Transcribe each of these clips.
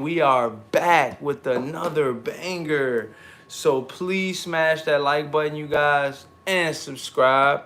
We are back with another banger. So please smash that like button, you guys, and subscribe.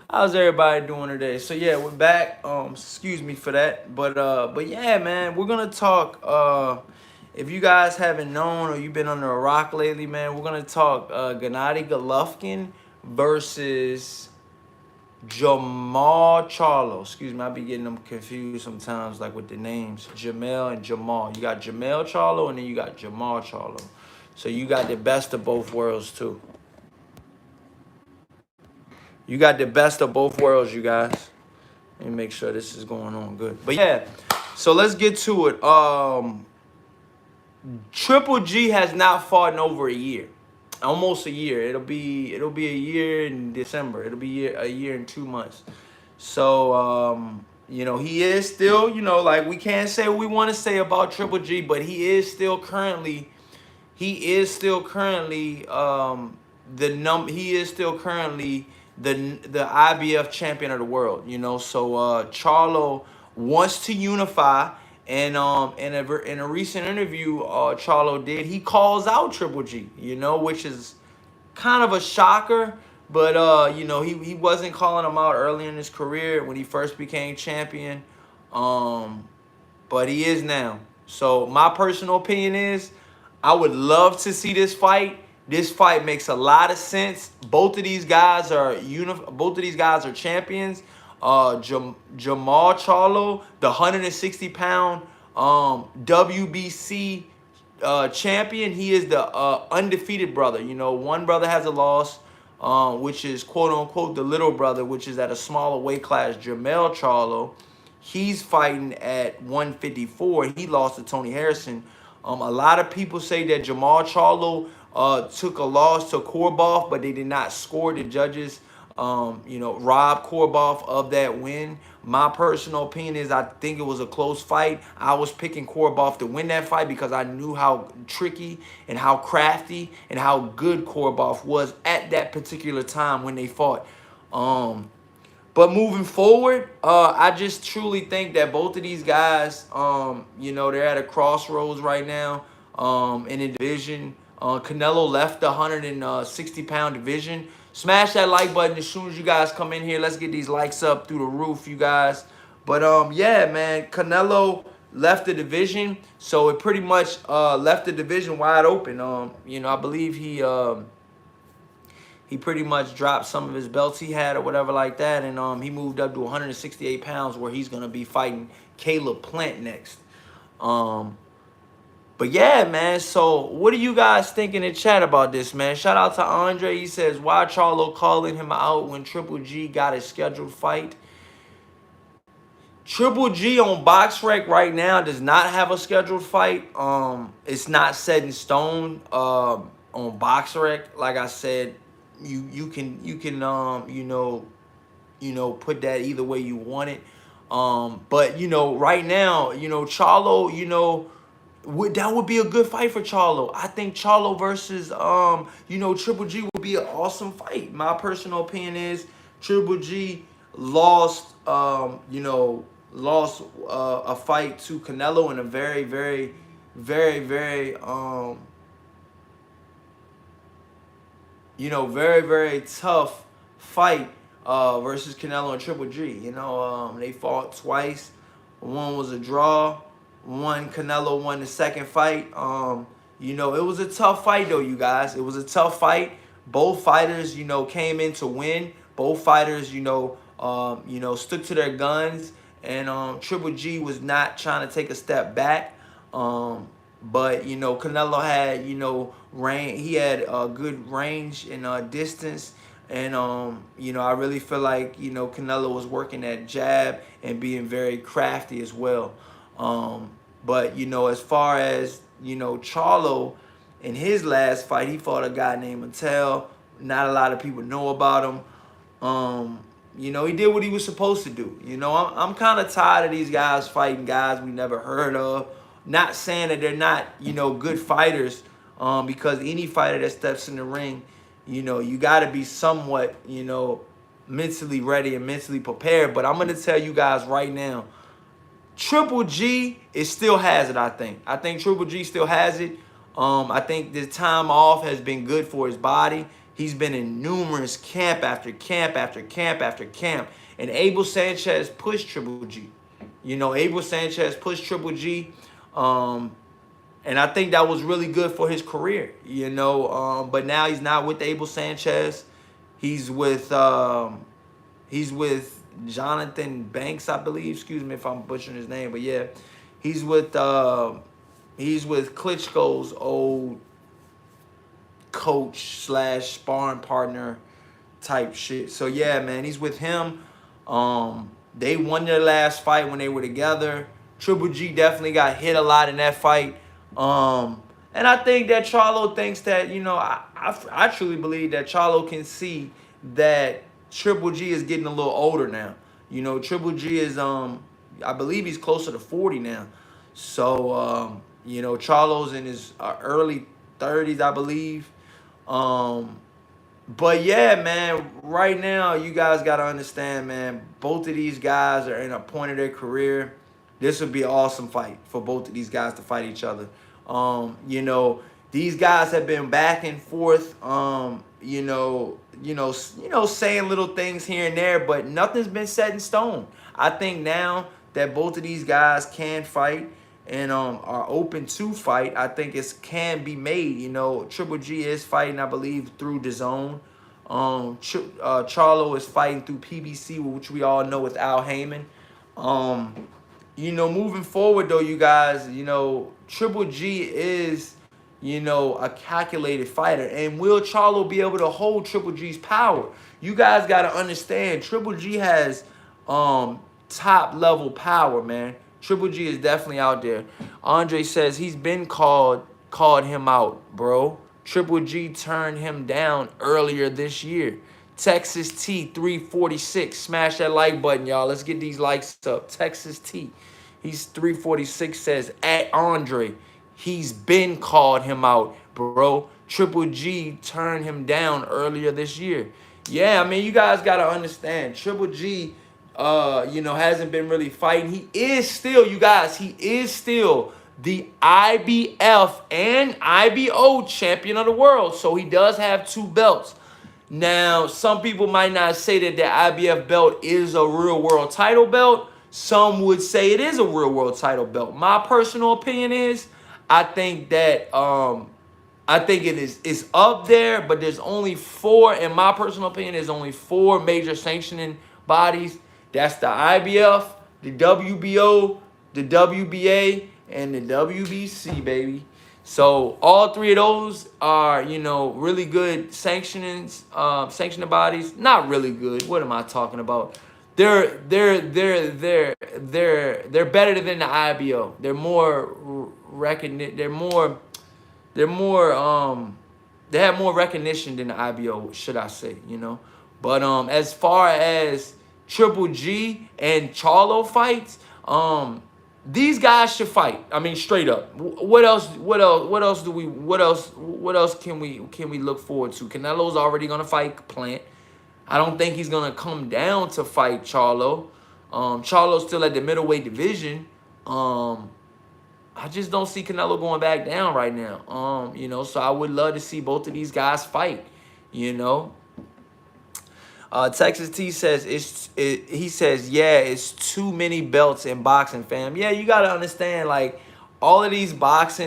How's everybody doing today? So yeah, we're back. Excuse me for that. But yeah, man, we're gonna talk. If you guys haven't known or you've been under a rock lately, man, we're gonna talk Gennadiy Golovkin versus Jermall Charlo. Excuse me, I be getting them confused sometimes, like with the names Jamel and Jamal. You got Jermall Charlo and then you got Jermall Charlo. So you got the best of both worlds too. You got the best of both worlds, you guys. Let me make sure this is going on good. But yeah, so let's get to it. Triple G has not fought in over a year. Almost a year. It'll be a year in December. It'll be a year and 2 months. So he is still, like we can't say what we want to say about Triple G, but he is still currently the IBF champion of the world, So Charlo wants to unify, and in a recent interview Charlo did, he calls out Triple G, which is kind of a shocker. But he wasn't calling him out early in his career when he first became champion. But he is now. So my personal opinion is I would love to see this fight. This fight makes a lot of sense. Both of these guys are champions. Jermall Charlo, the 160-pound WBC champion. He is the undefeated brother. One brother has a loss, which is quote unquote the little brother, which is at a smaller weight class. Jermall Charlo, he's fighting at 154. He lost to Tony Harrison. A lot of people say that Jermall Charlo took a loss to Korboff, but they did not score. The judges, robbed Korboff of that win. My personal opinion is I think it was a close fight. I was picking Korboff to win that fight because I knew how tricky and how crafty and how good Korboff was at that particular time when they fought. But moving forward, I just truly think that both of these guys, they're at a crossroads right now in the division. Canelo left the 160-pound division. Smash that like button as soon as you guys come in here. Let's get these likes up through the roof, you guys. But yeah, man, Canelo left the division, so it pretty much left the division wide open. I believe he pretty much dropped some of his belts he had or whatever like that, and he moved up to 168 pounds where he's gonna be fighting Caleb Plant next. But yeah, man, so what do you guys think in the chat about this, man? Shout out to Andre. He says, why Charlo calling him out when Triple G got a scheduled fight? Triple G on BoxRec right now does not have a scheduled fight. It's not set in stone on BoxRec. Like I said, you can put that either way you want it. But right now, Charlo, that would be a good fight for Charlo. I think Charlo versus Triple G would be an awesome fight. My personal opinion is Triple G lost a fight to Canelo in a very, very, very, very very, very tough fight versus Canelo and Triple G. They fought twice. One was a draw. Canelo won the second fight. It was a tough fight though, you guys. It was a tough fight. Both fighters, came in to win. Both fighters, stuck to their guns. And Triple G was not trying to take a step back. But Canelo had range. He had a good range and distance. And I really feel like Canelo was working that jab and being very crafty as well. But as far as Charlo, in his last fight, he fought a guy named Mattel. Not a lot of people know about him. He did what he was supposed to do. I'm kind of tired of these guys fighting guys we never heard of. Not saying that they're not good fighters, because any fighter that steps in the ring you got to be somewhat, mentally ready and mentally prepared. But I'm going to tell you guys right now, Triple G still has it, I think. I think Triple G still has it. I think the time off has been good for his body. He's been in numerous camp after camp after camp after camp. And Abel Sanchez pushed Triple G. Abel Sanchez pushed Triple G. And I think that was really good for his career, But now he's not with Abel Sanchez. He's with Jonathan Banks, I believe. Excuse me if I'm butchering his name, but yeah, he's with Klitschko's old coach / sparring partner type shit. So yeah, man, he's with him. They won their last fight when they were together. Triple G definitely got hit a lot in that fight. And I think that Charlo thinks that, I truly believe that Charlo can see that Triple G is getting a little older now. Triple G is, I believe he's closer to 40 now. So, Charlo's in his early 30s, I believe. But yeah, man, right now, you guys got to understand, man, both of these guys are in a point of their career. This would be an awesome fight for both of these guys to fight each other. These guys have been back and forth, saying little things here and there, but nothing's been set in stone. I think now that both of these guys can fight and are open to fight, I think it can be made. Triple G is fighting, I believe, through DAZN. Charlo is fighting through PBC, which we all know with Al Heyman. Moving forward, though, you guys, Triple G is, a calculated fighter. And will Charlo be able to hold Triple G's power? You guys got to understand, Triple G has top-level power, man. Triple G is definitely out there. Andre says he's been called him out, bro. Triple G turned him down earlier this year. Texas T 346. Smash that like button, y'all. Let's get these likes up. Texas T. He's 346 says, at Andre, he's been called him out, bro. Triple G turned him down earlier this year. Yeah, I mean, you guys got to understand. Triple G, hasn't been really fighting. He is still the IBF and IBO champion of the world. So he does have 2 belts. Now, some people might not say that the IBF belt is a real world title belt. Some would say it is a real world title belt. My personal opinion is, I think that it's up there, but there's only 4. In my personal opinion, there's only 4 major sanctioning bodies. That's the IBF, the WBO, the WBA, and the WBC, baby. So all 3 of those are, really good sanctioning bodies. Not really good. What am I talking about? They're better than the IBO. They're more they have more recognition than the IBO, should I say, But as far as Triple G and Charlo fights, these guys should fight. I mean, straight up. What else can we look forward to? Canelo's already gonna fight Plant. I don't think he's gonna come down to fight Charlo. Charlo's still at the middleweight division. I just don't see Canelo going back down right now. So I would love to see both of these guys fight. Texas T says he says, yeah, it's too many belts in boxing, fam. Yeah, you gotta understand, like, all of these belts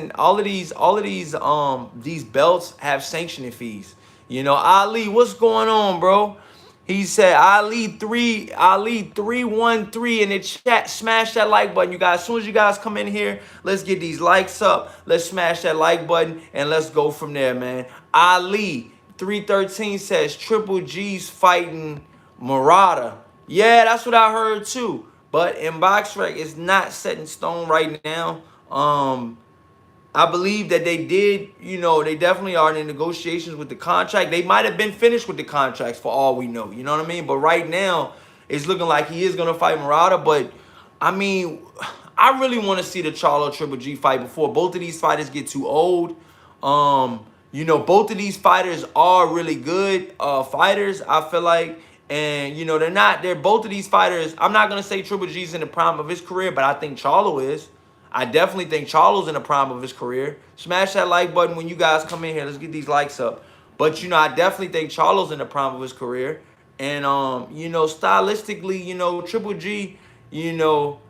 have sanctioning fees. Ali, what's going on, bro? He said Ali 313 in the chat. Smash that like button, you guys. As soon as you guys come in here, let's get these likes up. Let's smash that like button and let's go from there, man. Ali 313 says Triple G's fighting Murata. Yeah, that's what I heard too. But in BoxRec, it's not set in stone right now. I believe that they did, they definitely are in negotiations with the contract. They might have been finished with the contracts for all we know. You know what I mean? But right now, it's looking like he is going to fight Murata. But, I mean, I really want to see the Charlo Triple G fight before both of these fighters get too old. You know, both of these fighters are really good fighters, I feel like. And, you know, they're both of these fighters. I'm not going to say Triple G's in the prime of his career, but I think Charlo is. I definitely think Charlo's in the prime of his career. Smash that like button when you guys come in here. Let's get these likes up. But, you know, I definitely think Charlo's in the prime of his career. And, you know, stylistically, you know, Triple G, you know,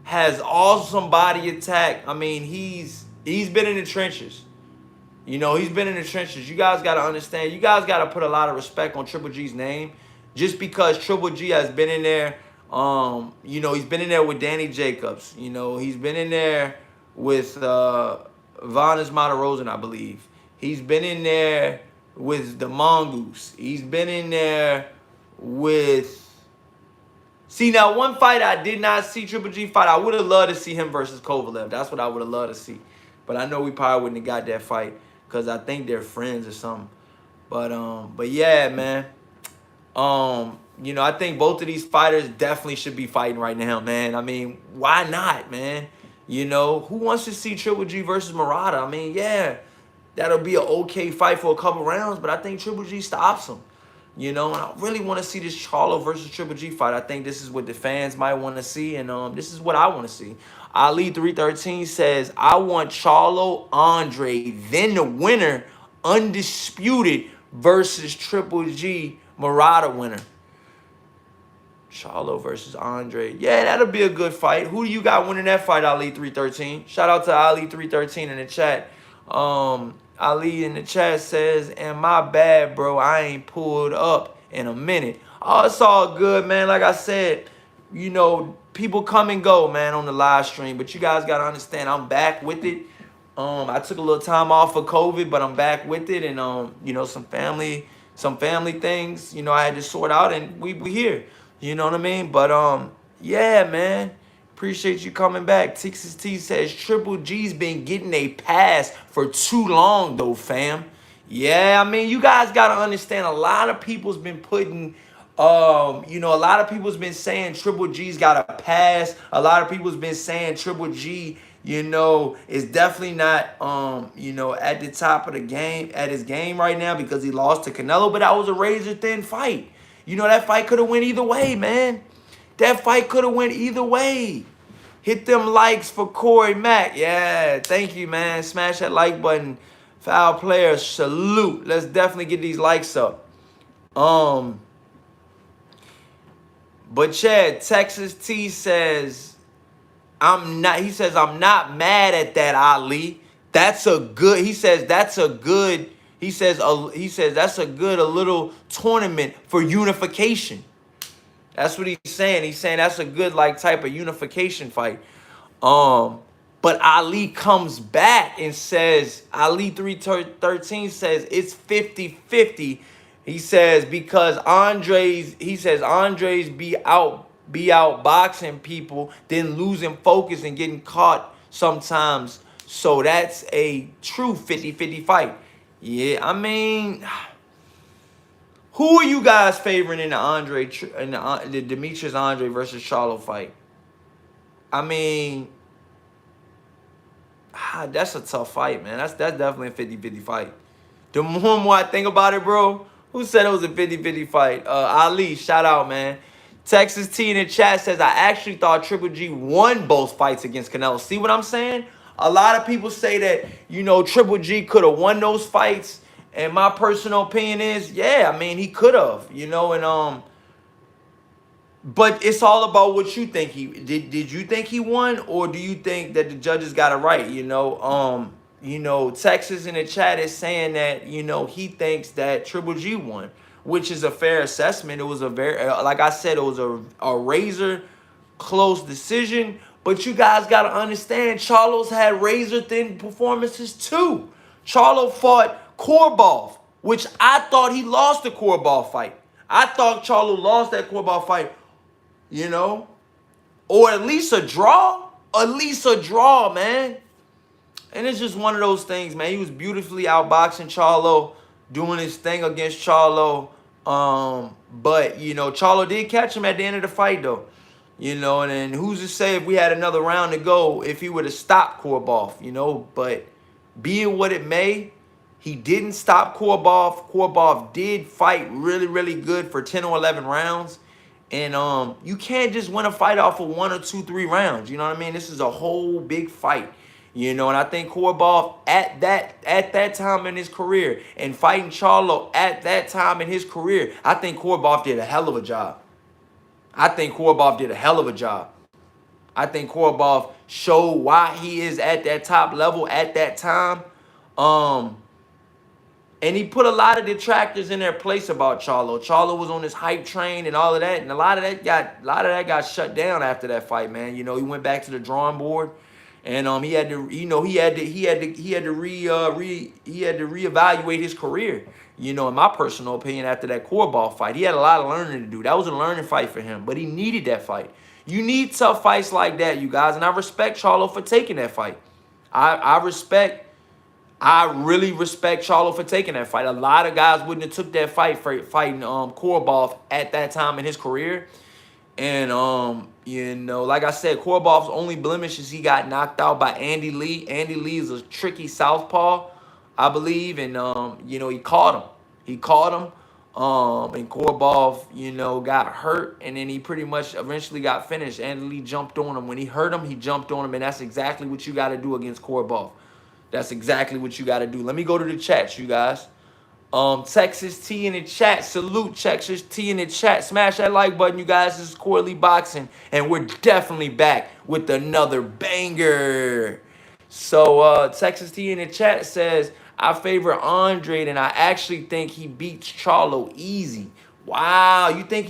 has awesome body attack. I mean, he's been in the trenches. You know, he's been in the trenches. You guys got to understand. You guys got to put a lot of respect on Triple G's name. Just because Triple G has been in there, you know, he's been in there with Danny Jacobs. You know, he's been in there with Vanes Matarosen, I believe. He's been in there with the Mongoose. He's been in there with... See, now, one fight I did not see Triple G fight. I would have loved to see him versus Kovalev. That's what I would have loved to see. But I know we probably wouldn't have got that fight because I think they're friends or something. But yeah, man. You know, I think both of these fighters definitely should be fighting right now, man. I mean, why not, man? You know, who wants to see Triple G versus Murata? I mean, yeah, that'll be an okay fight for a couple rounds, but I think Triple G stops him. You know, and I really want to see this Charlo versus Triple G fight. I think this is what the fans might want to see, and this is what I want to see. Ali 313 says, I want Charlo Andre, then the winner, undisputed, versus Triple G Murata winner. Charlo versus Andre. Yeah, that'll be a good fight. Who do you got winning that fight, Ali 313? Shout out to Ali 313 in the chat. Ali in the chat says, and my bad, bro, I ain't pulled up in a minute. Oh, it's all good, man. Like I said, you know, people come and go, man, on the live stream. But you guys got to understand, I'm back with it. I took a little time off for COVID, but I'm back with it. And, you know, some family things, you know, I had to sort out. And we here. You know what I mean? But, yeah, man. Appreciate you coming back. Texas T says, Triple G's been getting a pass for too long, though, fam. Yeah, I mean, you guys got to understand, a lot of people's been putting, you know, a lot of people's been saying Triple G's got a pass. A lot of people's been saying Triple G, you know, is definitely not, you know, at the top of the game, at his game right now because he lost to Canelo. But that was a razor-thin fight. You know, that fight could have went either way, man. That fight could have went either way. Hit them likes for Corey Mack. Yeah, thank you, man. Smash that like button. Foul players, salute. Let's definitely get these likes up. But Chad, Texas T says, I'm not mad at that, Ali. That's a good, he says that's a good, he says that's a good, a little tournament for unification. That's what he's saying. He's saying that's a good, like, type of unification fight. But Ali comes back and says, Ali 313 says it's 50-50. He says because Andres be out boxing people, then losing focus and getting caught sometimes. So that's a true 50-50 fight. Yeah, I mean, who are you guys favoring in the Demetrius Andre versus Charlo fight? I mean, that's a tough fight, man. That's definitely a 50-50 fight. The more I think about it, bro, who said it was a 50-50 fight? Ali, shout out, man. Texas T in the chat says, I actually thought Triple G won both fights against Canelo. See what I'm saying? A lot of people say that, you know, Triple G could have won those fights. And my personal opinion is, yeah, I mean, he could have, you know, and but it's all about what you think he did. Did you think he won, or do you think that the judges got it right? You know, Texas in the chat is saying that, you know, he thinks that Triple G won, which is a fair assessment. It was a very, like I said, it was a razor close decision. But you guys got to understand, Charlo's had razor thin performances too. Charlo fought Korbov, which I thought he lost the Korbov fight. I thought Charlo lost that Korbov fight, you know, or at least a draw. At least a draw, man. And it's just one of those things, man. He was beautifully outboxing Charlo, doing his thing against Charlo. But, you know, Charlo did catch him at the end of the fight, though. You know, and then who's to say if we had another round to go, if he would have stopped Korbov, you know. But be it what it may, He didn't stop Korobov. Korobov did fight really, really good for 10 or 11 rounds. And you can't just win a fight off of 1 or 2, 3 rounds. You know what I mean? This is a whole big fight. You know, and I think Korobov at that time in his career and fighting Charlo at that time in his career, I think Korobov did a hell of a job. I think Korobov did a hell of a job. I think Korobov showed why he is at that top level at that time. And he put a lot of detractors in their place about Charlo. Charlo was on this hype train and all of that, and a lot of that got shut down after that fight, man. You know, he went back to the drawing board, and he had to, you know, he had to reevaluate his career. You know, in my personal opinion, after that Korobov fight, he had a lot of learning to do. That was a learning fight for him, but he needed that fight. You need tough fights like that, you guys, and I respect Charlo for taking that fight. I really respect Charlo for taking that fight. A lot of guys wouldn't have took that fight for fighting Korobov at that time in his career. And, you know, like I said, Korobov's only blemish is he got knocked out by Andy Lee. Andy Lee is a tricky southpaw, I believe. And, you know, he caught him. And Korobov, you know, got hurt. And then he pretty much eventually got finished. Andy Lee jumped on him. When he hurt him, he jumped on him. And that's exactly what you got to do against Korobov. That's exactly what you got to do. Let me go to the chats, you guys. Texas T in the chat. Salute Texas T in the chat. Smash that like button, you guys. This is Corley Boxing, and we're definitely back with another banger. So Texas T in the chat says, I favor Andre, and I actually think he beats Charlo easy. Wow, you think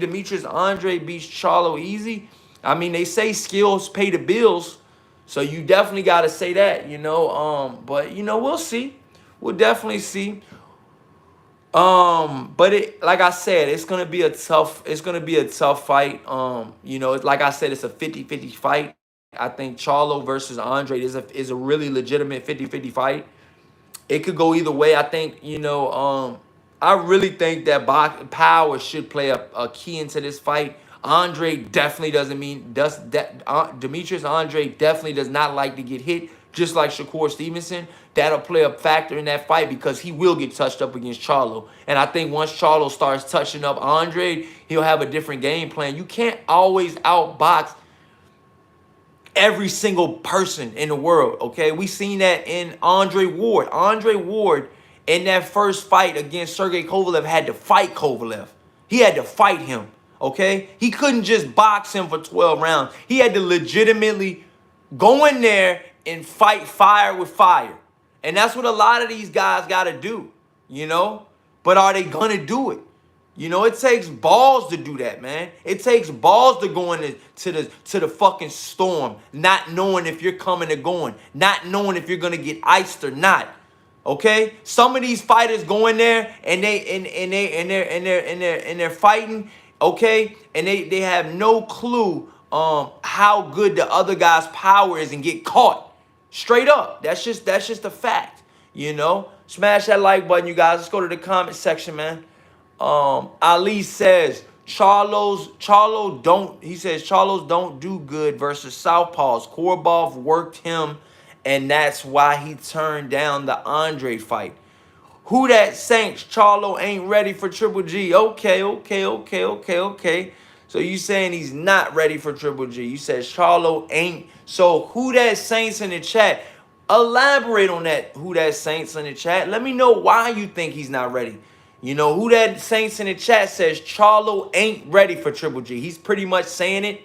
Demetrius Andre beats Charlo easy? I mean, they say skills pay the bills. So you definitely got to say that, you know. But you know, we'll see. We'll definitely see. But it, like I said, it's gonna be a tough fight. You know, like I said, it's a 50-50 fight. I think Charlo versus Andre is a really legitimate 50-50 fight. It could go either way. I think, you know, I really think that power should play a key into this fight. Andre definitely Demetrius Andre definitely does not like to get hit, just like Shakur Stevenson. That'll play a factor in that fight because he will get touched up against Charlo. And I think once Charlo starts touching up Andre, he'll have a different game plan. You can't always outbox every single person in the world, okay? We seen that in Andre Ward. Andre Ward, in that first fight against Sergey Kovalev, had to fight Kovalev. He had to fight him. Okay? He couldn't just box him for 12 rounds. He had to legitimately go in there and fight fire with fire. And that's what a lot of these guys got to do, you know? But are they going to do it? You know, it takes balls to do that, man. It takes balls to go into the fucking storm, not knowing if you're coming or going, not knowing if you're going to get iced or not. Okay? Some of these fighters go in there and they're fighting. Okay, and they have no clue how good the other guy's power is and get caught. Straight up. That's just a fact. You know? Smash that like button, you guys. Let's go to the comment section, man. Ali says Charlo's don't do good versus Southpaws. Korobov worked him, and that's why he turned down the Andre fight. Who that Saints? Charlo ain't ready for Triple G. Okay. So you saying he's not ready for Triple G. You said Charlo ain't. So who that Saints in the chat? Elaborate on that. Who that Saints in the chat? Let me know why you think he's not ready. You know, who that Saints in the chat says Charlo ain't ready for Triple G. He's pretty much saying it,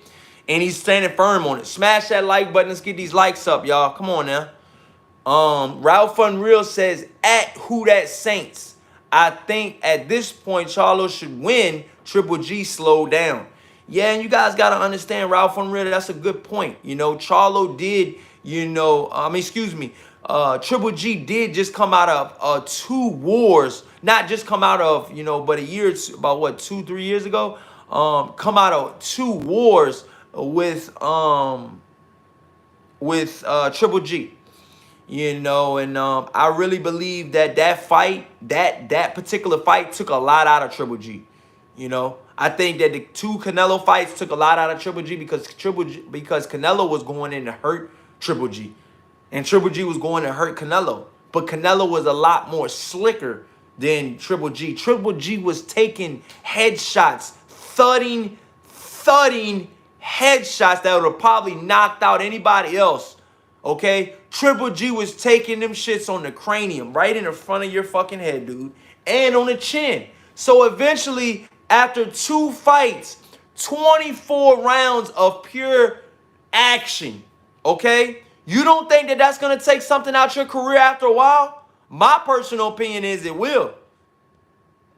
and he's standing firm on it. Smash that like button. Let's get these likes up, y'all. Come on now. Ralph Unreal says, at who that Saints, I think at this point Charlo should win. Triple G slow down. Yeah, and you guys got to understand, Ralph Unreal, that's a good point. You know, Charlo did, you know, Triple G did just come out of 2 wars. Not just come out of, you know, but a year, about what, 2-3 years ago? Come out of 2 wars with Triple G. You know, and I really believe that fight, that particular fight took a lot out of Triple G. You know, I think that the 2 Canelo fights took a lot out of Triple G because Canelo was going in to hurt Triple G. And Triple G was going to hurt Canelo. but Canelo was a lot more slicker than Triple G. Triple G was taking headshots, thudding headshots that would have probably knocked out anybody else. Okay? Triple G was taking them shits on the cranium, right in the front of your fucking head, dude, and on the chin. So eventually, after 2 fights, 24 rounds of pure action, okay? You don't think that that's going to take something out your career after a while? My personal opinion is it will.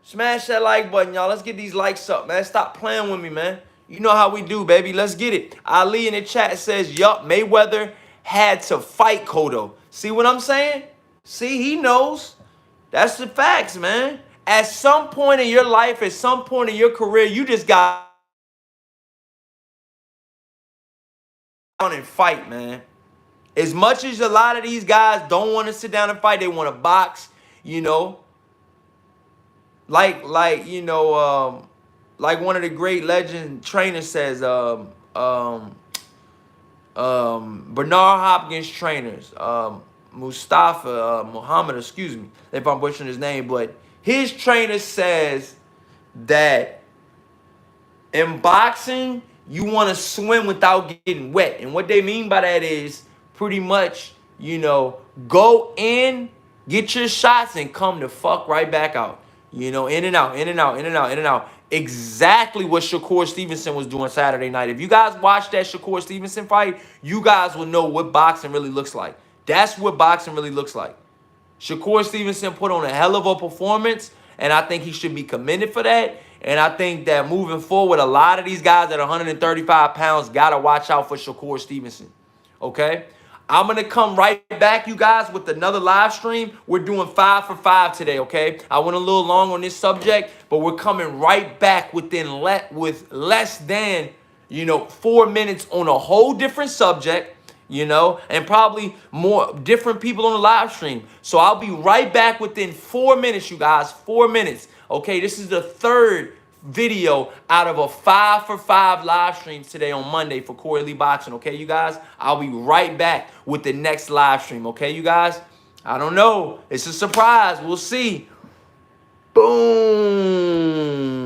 Smash that like button, y'all. Let's get these likes up, man. Stop playing with me, man. You know how we do, baby. Let's get it. Ali in the chat says, yup, Mayweather had to fight Cotto. See what I'm saying? See, he knows. That's the facts, man. At some point in your life, at some point in your career, you just got down and fight, man. As much as a lot of these guys don't want to sit down and fight, they want to box, you know. Like one of the great legend trainers says, Bernard Hopkins trainers, Mustafa Muhammad, excuse me if I'm butchering his name, but his trainer says that in boxing you want to swim without getting wet, and what they mean by that is pretty much, you know, go in, get your shots, and come the fuck right back out. You know, in and out, in and out, in and out, in and out. Exactly what Shakur Stevenson was doing Saturday night. If you guys watch that Shakur Stevenson fight, you guys will know what boxing really looks like. That's what boxing really looks like. Shakur Stevenson put on a hell of a performance, and I think he should be commended for that. And I think that moving forward, a lot of these guys at 135 pounds got to watch out for Shakur Stevenson. Okay? I'm going to come right back, you guys, with another live stream. We're doing 5 for 5 today, okay? I went a little long on this subject, but we're coming right back with less than, 4 minutes on a whole different subject, and probably more different people on the live stream. So I'll be right back within 4 minutes, you guys, 4 minutes. Okay, this is the third video out of a 5 for 5 live streams today on Monday for Corey Lee Boxing. Okay, you guys, I'll be right back with the next live stream. Okay, you guys, I don't know, it's a surprise. We'll see. Boom.